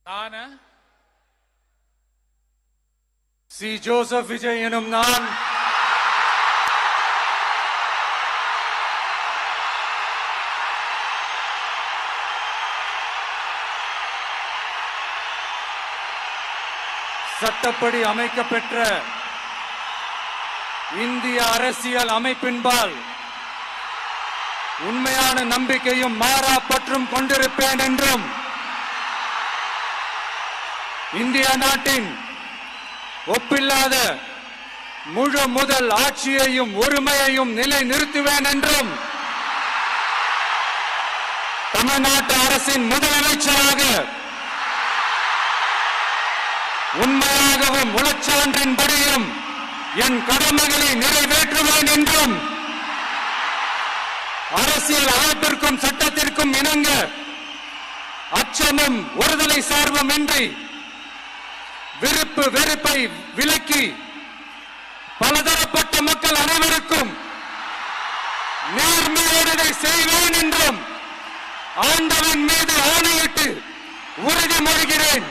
நான் C Joseph Vijay எனும் நான் சட்டப்படி அமைக்கப்பெற்ற இந்திய அரசியல் அமைப்பின்பால் உண்மையான நம்பிக்கையும் மாறா பற்றும் கொண்டிருப்பேன் என்றும் இந்திய நாட்டின் ஒப்பில்லாத முழு முதல் ஆட்சியையும் ஒருமையையும் நிலை நிறுத்துவேன் என்றும் தமிழ்நாட்டு அரசின் முதலமைச்சராக உண்மையாகவும் உளச்சான்றின்படியும் என் கடமைகளை நிறைவேற்றுவேன் என்றும் அரசியல் அமைப்பிற்கும் சட்டத்திற்கும் இணங்க அச்சமும் ஒருதலை சார்பும் இன்றி விருப்பு வெறுப்பை விலக்கி பலதரப்பட்ட மக்கள் அனைவருக்கும் நேர்மையோடு செய்வேன் என்றும் ஆண்டவன் மீது ஆணையிட்டு உறுதிமொழிகிறேன்.